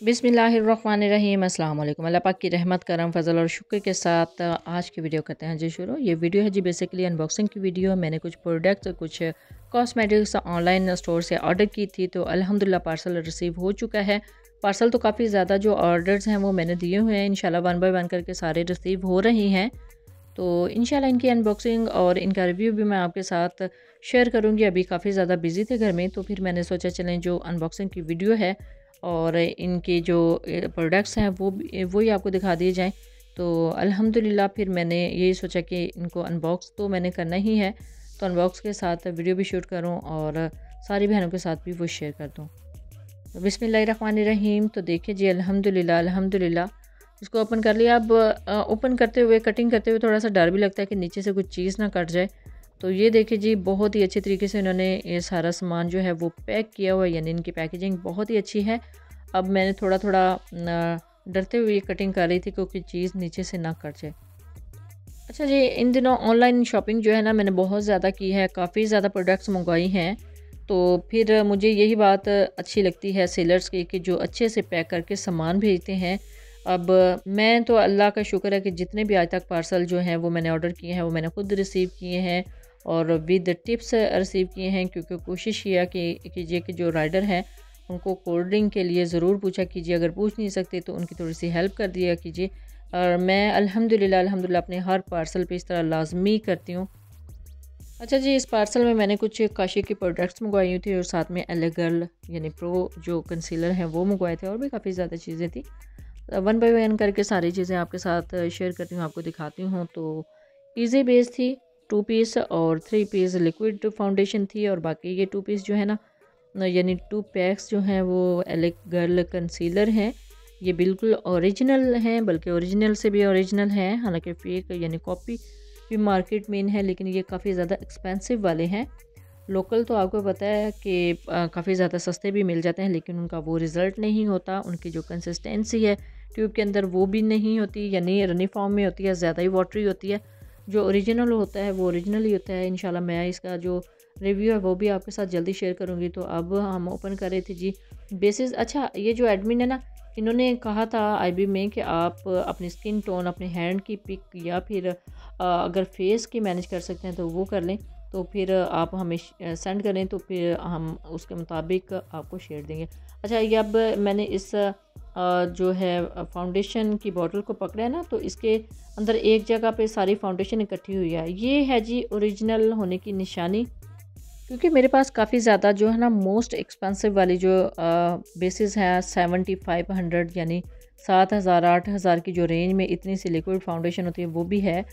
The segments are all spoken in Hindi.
बिस्मिल्लाहिर्रहमानिर्रहीम। अस्सलाम वालेकुम। अल्लाह पाक की रहमत करम फजल और शुक्र के साथ आज की वीडियो करते हैं जी शुरू। ये वीडियो है जी बेसिकली अनबॉक्सिंग की वीडियो। मैंने कुछ प्रोडक्ट्स कुछ कॉस्मेटिक्स ऑनलाइन स्टोर से ऑर्डर की थी, तो अल्हम्दुलिल्लाह पार्सल रिसीव हो चुका है। पार्सल तो काफ़ी ज़्यादा जो ऑर्डर्स हैं वो मैंने दिए हुए हैं, इंशाल्लाह वन बाय वन करके सारे रिसीव हो रही हैं। तो इंशाल्लाह इनकी अनबॉक्सिंग और इनका रिव्यू भी मैं आपके साथ शेयर करूँगी। अभी काफ़ी ज़्यादा बिज़ी थे घर में, तो फिर मैंने सोचा चलें जो अनबॉक्सिंग की वीडियो है और इनके जो प्रोडक्ट्स हैं वो ही आपको दिखा दिए जाएँ। तो अल्हम्दुलिल्लाह फिर मैंने यही सोचा कि इनको अनबॉक्स तो मैंने करना ही है, तो अनबॉक्स के साथ वीडियो भी शूट करूँ और सारी बहनों के साथ भी वो शेयर कर दूँ। तो बिस्मिल्लाहिर्रहमानिर्रहीम। तो देखिए जी अल्हम्दुलिल्लाह अल्हम्दुलिल्लाह इसको ओपन कर लिया। अब ओपन करते हुए कटिंग करते हुए थोड़ा सा डर भी लगता है कि नीचे से कुछ चीज़ ना कट जाए। तो ये देखिए जी बहुत ही अच्छे तरीके से इन्होंने ये सारा सामान जो है वो पैक किया हुआ है, यानी इनकी पैकेजिंग बहुत ही अच्छी है। अब मैंने थोड़ा थोड़ा डरते हुए ये कटिंग कर रही थी क्योंकि चीज़ नीचे से ना कट जाए। अच्छा जी, इन दिनों ऑनलाइन शॉपिंग जो है ना मैंने बहुत ज़्यादा की है, काफ़ी ज़्यादा प्रोडक्ट्स मंगवाई हैं। तो फिर मुझे यही बात अच्छी लगती है सेलर्स की कि जो अच्छे से पैक करके सामान भेजते हैं। अब मैं तो अल्लाह का शुक्र है कि जितने भी आज तक पार्सल जो हैं वो मैंने ऑर्डर किए हैं वो मैंने खुद रिसीव किए हैं और विद टिप्स रिसीव किए हैं, क्योंकि कोशिश किया कि कीजिए कि जो राइडर हैं उनको कोल्ड ड्रिंक के लिए ज़रूर पूछा कीजिए, अगर पूछ नहीं सकते तो उनकी थोड़ी सी हेल्प कर दिया कीजिए। और मैं अल्हम्दुलिल्लाह अल्हम्दुलिल्लाह अपने हर पार्सल पे इस तरह लाज़मी करती हूँ। अच्छा जी, इस पार्सल में मैंने कुछ काशी की प्रोडक्ट्स मंगवाई हुई थी और साथ में एले गर्ल यानी प्रो जो कंसीलर हैं वो मंगवाए थे और भी काफ़ी ज़्यादा चीज़ें थी। वन बाय वन करके सारी चीज़ें आपके साथ शेयर करती हूँ, आपको दिखाती हूँ। तो इजी बेस थी, 2 पीस और 3 पीस लिक्विड फाउंडेशन थी और बाकी ये 2 पीस जो है ना यानी 2 पैक्स जो हैं वो एले गर्ल कंसीलर हैं। ये बिल्कुल ओरिजिनल हैं, बल्कि ओरिजिनल से भी ओरिजिनल हैं, हालांकि फेक यानी कॉपी भी मार्केट में है, लेकिन ये काफ़ी ज़्यादा एक्सपेंसिव वाले हैं। लोकल तो आपको पता है कि काफ़ी ज़्यादा सस्ते भी मिल जाते हैं, लेकिन उनका वो रिज़ल्ट नहीं होता। उनकी जो कंसिस्टेंसी है ट्यूब के अंदर वो भी नहीं होती, यानी रनी फॉर्म में होती है, ज़्यादा ही वाटरी होती है। जो ओरिजिनल होता है वो ओरिजिनल ही होता है। इंशाल्लाह मैं इसका जो रिव्यू है वो भी आपके साथ जल्दी शेयर करूँगी। तो अब हम ओपन कर रहे थे जी बेसिस। अच्छा, ये जो एडमिन है ना, इन्होंने कहा था आईबी में कि आप अपनी स्किन टोन, अपने हैंड की पिक या फिर अगर फेस की मैनेज कर सकते हैं तो वो कर लें, तो फिर आप हमें सेंड करें तो फिर हम उसके मुताबिक आपको शेयर देंगे। अच्छा, ये अब मैंने इस जो है फाउंडेशन की बॉटल को पकड़ा है ना, तो इसके अंदर एक जगह पे सारी फाउंडेशन इकट्ठी हुई है। ये है जी ओरिजिनल होने की निशानी, क्योंकि मेरे पास काफ़ी ज़्यादा जो है ना मोस्ट एक्सपेंसिव वाली जो बेसिस हैं 7500 यानी 7000 8000 की जो रेंज में इतनी सी लिक्विड फाउंडेशन होती है वो भी है।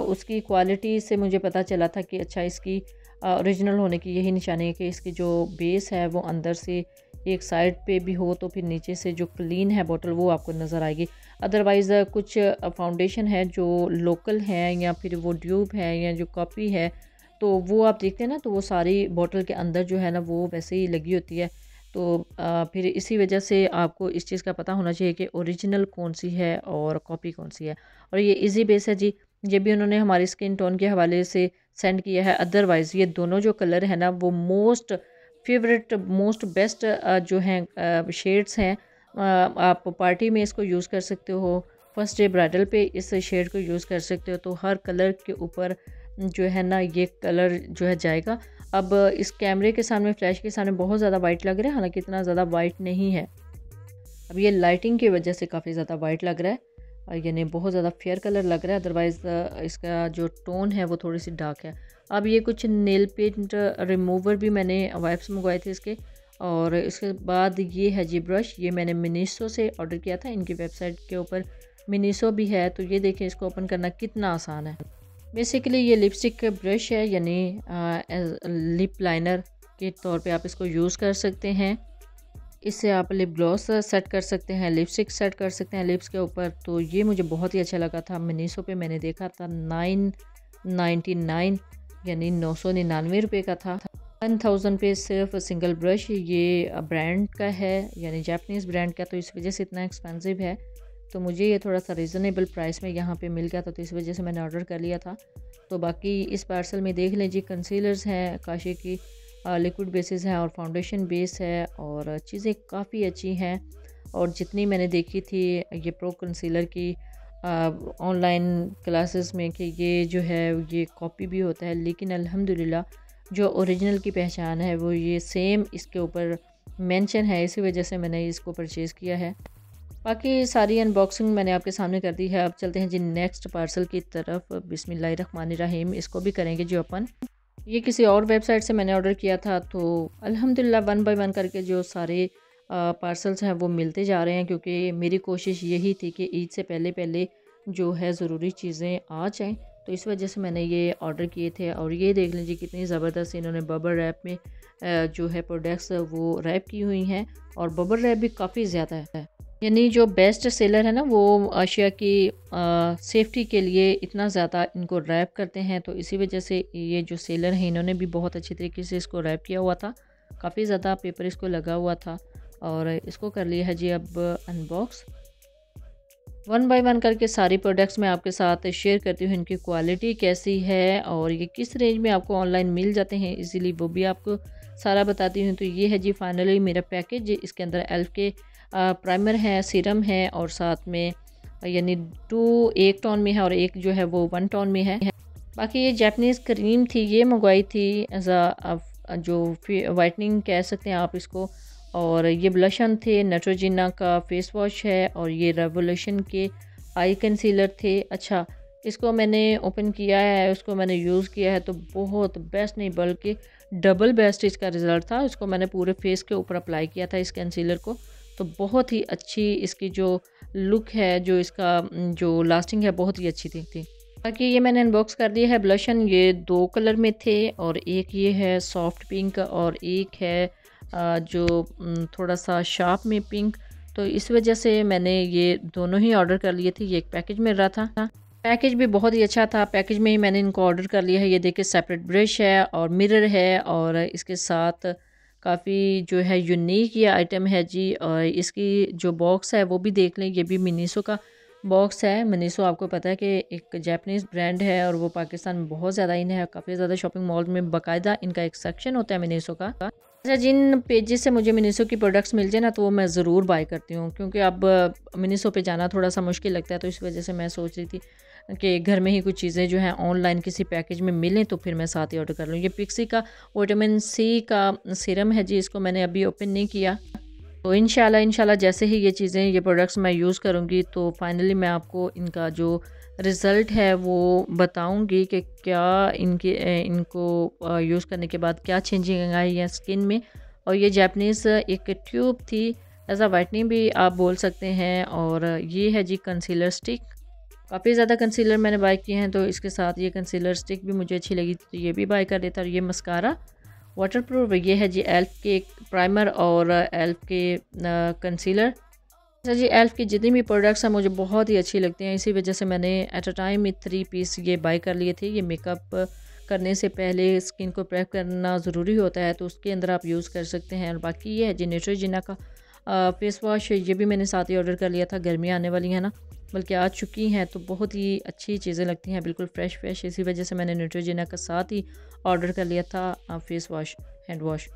उसकी क्वालिटी से मुझे पता चला था कि अच्छा इसकी ओरिजिनल होने की यही निशानी है कि इसकी जो बेस है वो अंदर से एक साइड पे भी हो, तो फिर नीचे से जो क्लीन है बोतल वो आपको नज़र आएगी। अदरवाइज़ कुछ फाउंडेशन है जो लोकल है या फिर वो ट्यूब है या जो कॉपी है, तो वो आप देखते हैं ना तो वो सारी बॉटल के अंदर जो है ना वो वैसे ही लगी होती है। तो फिर इसी वजह से आपको इस चीज़ का पता होना चाहिए कि ओरिजिनल कौन सी है और कॉपी कौन सी है। और ये इजी बेस है जी, ये भी उन्होंने हमारी स्किन टोन के हवाले से सेंड किया है। अदरवाइज़ ये दोनों जो कलर है ना वो मोस्ट फेवरेट मोस्ट बेस्ट जो हैं शेड्स हैं। आप पार्टी में इसको यूज़ कर सकते हो, फर्स्ट डे ब्राइडल पे इस शेड को यूज़ कर सकते हो, तो हर कलर के ऊपर जो है ना ये कलर जो है जाएगा। अब इस कैमरे के सामने, फ्लैश के सामने बहुत ज़्यादा वाइट लग रहा है, हालांकि इतना ज़्यादा वाइट नहीं है। अब ये लाइटिंग की वजह से काफ़ी ज़्यादा वाइट लग रहा है, यानी बहुत ज़्यादा फेयर कलर लग रहा है। अदरवाइज़ इसका जो टोन है वो थोड़ी सी डार्क है। अब ये कुछ नेल पेंट रिमूवर भी मैंने वाइप्स मंगवाए थे इसके। और इसके बाद ये है जी ब्रश, ये मैंने मिनीसो से ऑर्डर किया था, इनकी वेबसाइट के ऊपर मिनीसो भी है। तो ये देखें इसको ओपन करना कितना आसान है। बेसिकली ये लिपस्टिक ब्रश है, यानी लिप लाइनर के तौर पे आप इसको यूज़ कर सकते हैं। इससे आप लिप ग्लॉस सेट कर सकते हैं, लिपस्टिक सेट कर सकते हैं लिप्स के ऊपर। तो ये मुझे बहुत ही अच्छा लगा था। मिनीसो पे मैंने देखा था 999 यानी 999 रुपये का था। 1000 पे सिर्फ सिंगल ब्रश। ये ब्रांड का है, यानी जापानीज़ ब्रांड का, तो इस वजह से इतना एक्सपेंसिव है। तो मुझे ये थोड़ा सा रिजनेबल प्राइस में यहाँ पे मिल गया था, तो इस वजह से मैंने ऑर्डर कर लिया था। तो बाकी इस पार्सल में देख लीजिए कंसीलर्स हैं काशी की, लिक्विड बेसिस हैं और फाउंडेशन बेस है और चीज़ें काफ़ी अच्छी हैं। और जितनी मैंने देखी थी ये प्रो कंसीलर की ऑनलाइन क्लासेस में कि ये जो है ये कॉपी भी होता है, लेकिन अल्हम्दुलिल्लाह जो ओरिजिनल की पहचान है वो ये सेम इसके ऊपर मेंशन है, इसी वजह से मैंने इसको परचेज़ किया है। बाकी सारी अनबॉक्सिंग मैंने आपके सामने कर दी है। अब चलते हैं जी नेक्स्ट पार्सल की तरफ। बिस्मिल्लाहिर्रहमानिर्रहीम, इसको भी करेंगे जो अपन। ये किसी और वेबसाइट से मैंने ऑर्डर किया था, तो अल्हम्दुलिल्लाह 1 बाय 1 करके जो सारे पार्सल्स हैं वो मिलते जा रहे हैं, क्योंकि मेरी कोशिश यही थी कि ईद से पहले पहले जो है ज़रूरी चीज़ें आ जाएँ। तो इस वजह से मैंने ये ऑर्डर किए थे। और ये देख लीजिए कितनी ज़बरदस्त इन्होंने बबल रैप में जो है प्रोडक्ट्स वो रैप की हुई हैं, और बबल रैप भी काफ़ी ज़्यादा है। यानी जो बेस्ट सेलर है ना वो अशिया की सेफ्टी के लिए इतना ज़्यादा इनको रैप करते हैं, तो इसी वजह से ये जो सेलर हैं इन्होंने भी बहुत अच्छी तरीके से इसको रैप किया हुआ था। काफ़ी ज़्यादा पेपर इसको लगा हुआ था, और इसको कर लिया है जी अब अनबॉक्स। 1 बाय 1 करके सारी प्रोडक्ट्स मैं आपके साथ शेयर करती हूँ। इनकी क्वालिटी कैसी है और ये किस रेंज में आपको ऑनलाइन मिल जाते हैं इजीली, वो भी आपको सारा बताती हूँ। तो ये है जी फाइनली मेरा पैकेज। इसके अंदर एल्फ के प्राइमर है, सीरम है, और साथ में यानी 2 एक टोन में है और एक जो है वो 1 टोन में है। बाकी ये जापानीज़ क्रीम थी, ये मंगवाई थी एज जो वाइटनिंग कह सकते हैं आप इसको। और ये ब्लशन थे, नेट्रोजिना का फेस वॉश है, और ये रेवोल्यूशन के आई कंसीलर थे। अच्छा, इसको मैंने ओपन किया है, उसको मैंने यूज़ किया है, तो बहुत बेस्ट नहीं बल्कि डबल बेस्ट इसका रिज़ल्ट था। इसको मैंने पूरे फेस के ऊपर अप्लाई किया था इस कंसीलर को, तो बहुत ही अच्छी इसकी जो लुक है, जो इसका जो लास्टिंग है बहुत ही अच्छी थी। बाकी ये मैंने अनबॉक्स कर दिया है। ब्लशन ये 2 कलर में थे, और एक ये है सॉफ्ट पिंक और एक है जो थोड़ा सा शार्प में पिंक। तो इस वजह से मैंने ये दोनों ही ऑर्डर कर लिए थे। ये एक पैकेज मिल रहा था, पैकेज भी बहुत ही अच्छा था। पैकेज में ही मैंने इनको ऑर्डर कर लिया है। ये देखिए सेपरेट ब्रश है और मिरर है, और इसके साथ काफ़ी जो है यूनिक ये आइटम है जी। और इसकी जो बॉक्स है वो भी देख लें, ये भी मिनीसो का बॉक्स है। मिनीसो आपको पता है कि एक जापानीज़ ब्रांड है, और वो पाकिस्तान में बहुत ज़्यादा इन है। काफ़ी ज़्यादा शॉपिंग मॉल में बाकायदा इनका एक सेक्शन होता है मिनीसो का। अच्छा, जिन पेजेस से मुझे मिनीसो की प्रोडक्ट्स मिल जाए ना, तो वो मैं ज़रूर बाय करती हूँ, क्योंकि अब मिनीसो पे जाना थोड़ा सा मुश्किल लगता है। तो इस वजह से मैं सोच रही थी कि घर में ही कुछ चीज़ें जो हैं ऑनलाइन किसी पैकेज में मिलें तो फिर मैं साथ ही ऑर्डर कर लूँ। ये पिक्सी का विटामिन सी का सीरम है जी, इसको मैंने अभी ओपन नहीं किया। तो इंशाल्लाह जैसे ही ये चीज़ें, ये प्रोडक्ट्स मैं यूज़ करूँगी, तो फाइनली मैं आपको इनका जो रिज़ल्ट है वो बताऊँगी कि क्या इनको यूज़ करने के बाद क्या चेंजिंग आई है स्किन में। और ये जापानीज़ एक ट्यूब थी, एज अ वाइटनिंग भी आप बोल सकते हैं। और ये है जी कंसीलर स्टिक। काफ़ी ज़्यादा कंसीलर मैंने बाय किए हैं, तो इसके साथ ये कंसीलर स्टिक भी मुझे अच्छी लगी, तो ये भी बाय कर लेता। और ये मस्कारा वाटरप्रूफ, ये है जी एल्फ के प्राइमर और एल्फ के कंसीलर। अच्छा जी, एल्फ की जितनी भी प्रोडक्ट्स हैं मुझे बहुत ही अच्छी लगती हैं, इसी वजह से मैंने एट अ टाइम में 3 पीस ये बाय कर लिए थे। ये मेकअप करने से पहले स्किन को प्रेप करना ज़रूरी होता है, तो उसके अंदर आप यूज़ कर सकते हैं। और बाकी ये है जी नेट्रोजिना का फेस वॉश, ये भी मैंने साथ ही ऑर्डर कर लिया था। गर्मियाँ आने वाली हैं ना, बल्कि आ चुकी हैं, तो बहुत ही अच्छी चीज़ें लगती हैं, बिल्कुल फ्रेश। इसी वजह से मैंने नेट्रोजिना का साथ ही ऑर्डर कर लिया था फेस वॉश, हैंड वॉश।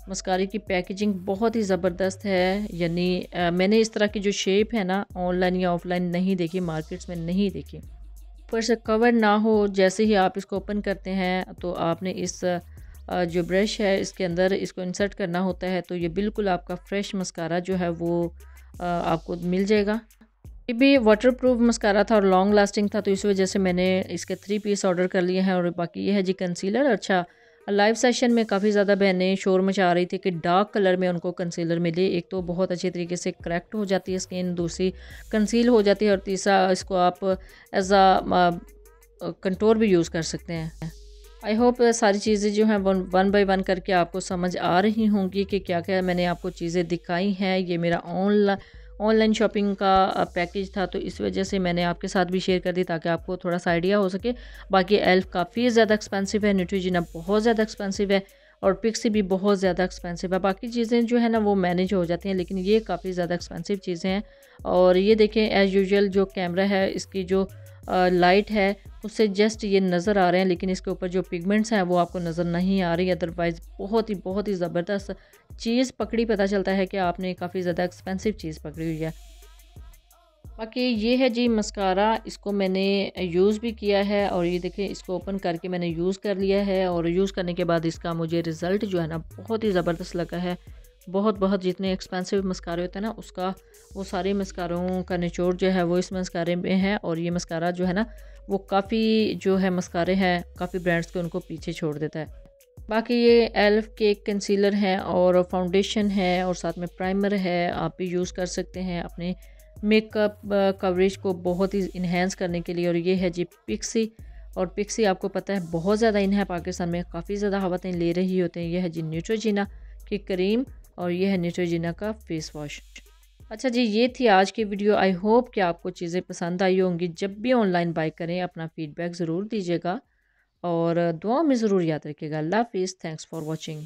मस्कारे की पैकेजिंग बहुत ही ज़बरदस्त है, यानी मैंने इस तरह की जो शेप है ना ऑनलाइन या ऑफलाइन नहीं देखी, मार्केट्स में नहीं देखी। ऊपर से कवर ना हो, जैसे ही आप इसको ओपन करते हैं तो आपने इस जो ब्रश है इसके अंदर इसको इंसर्ट करना होता है, तो ये बिल्कुल आपका फ्रेश मस्कारा जो है वो आपको मिल जाएगा। ये भी वाटरप्रूफ मस्कारा था और लॉन्ग लास्टिंग था, तो इस वजह से मैंने इसके 3 पीस ऑर्डर कर लिए हैं। और बाकी ये है जी कंसीलर। अच्छा, लाइव सेशन में काफ़ी ज़्यादा बहनें शोर मचा रही थी कि डार्क कलर में उनको कंसीलर मिले। एक तो बहुत अच्छे तरीके से करेक्ट हो जाती है स्किन, दूसरी कंसील हो जाती है, और तीसरा इसको आप एज अ कंटोर भी यूज़ कर सकते हैं। आई होप सारी चीज़ें जो हैं 1 बाय 1 करके आपको समझ आ रही होंगी कि क्या क्या मैंने आपको चीज़ें दिखाई हैं। ये मेरा ऑनलाइन शॉपिंग का पैकेज था, तो इस वजह से मैंने आपके साथ भी शेयर कर दी ताकि आपको थोड़ा सा आइडिया हो सके। बाकी एल्फ काफ़ी ज़्यादा एक्सपेंसिव है, न्यूट्रिजिना बहुत ज़्यादा एक्सपेंसिव है, और पिक्सी भी बहुत ज़्यादा एक्सपेंसिव है। बाकी चीज़ें जो है ना वो मैनेज हो जाती हैं, लेकिन ये काफ़ी ज़्यादा एक्सपेंसिव चीज़ें हैं। और ये देखें एज़ यूजुअल जो कैमरा है इसकी जो लाइट है उससे जस्ट ये नज़र आ रहे हैं, लेकिन इसके ऊपर जो पिगमेंट्स हैं वो आपको नज़र नहीं आ रही। अदरवाइज़ बहुत ही ज़बरदस्त चीज़ पकड़ी पता चलता है कि आपने काफ़ी ज़्यादा एक्सपेंसिव चीज़ पकड़ी हुई है। बाकी ये है जी मस्कारा, इसको मैंने यूज़ भी किया है और ये देखिए इसको ओपन करके मैंने यूज़ कर लिया है और यूज़ करने के बाद इसका मुझे रिज़ल्ट जो है ना बहुत ही ज़बरदस्त लगा है। बहुत बहुत जितने एक्सपेंसिव मस्कारे होते हैं ना उसका वो सारे मस्कारों का निचोड़ जो है वो इस मस्कारे में है और ये मस्कारा जो है ना वो काफ़ी जो है मस्कारे हैं काफ़ी ब्रांड्स के उनको पीछे छोड़ देता है। बाकी ये एल्फ के कंसीलर है और फाउंडेशन है और साथ में प्राइमर है, आप भी यूज़ कर सकते हैं अपने मेकअप कवरेज को बहुत ही इन्हेंस करने के लिए। और ये है जी पिक्सी, और पिक्सी आपको पता है बहुत ज़्यादा इन है पाकिस्तान में, काफ़ी ज़्यादा हवातें ले रही होते हैं। ये है जी न्यूट्रोजिना की क्रीम और ये है न्यूट्रोजिना का फेस वॉश। अच्छा जी, ये थी आज की वीडियो। आई होप कि आपको चीज़ें पसंद आई होंगी। जब भी ऑनलाइन बाय करें अपना फ़ीडबैक ज़रूर दीजिएगा और दुआ में ज़रूर याद रखिएगा। अल्लाह हाफ़िज़, थैंक्स फॉर वॉचिंग।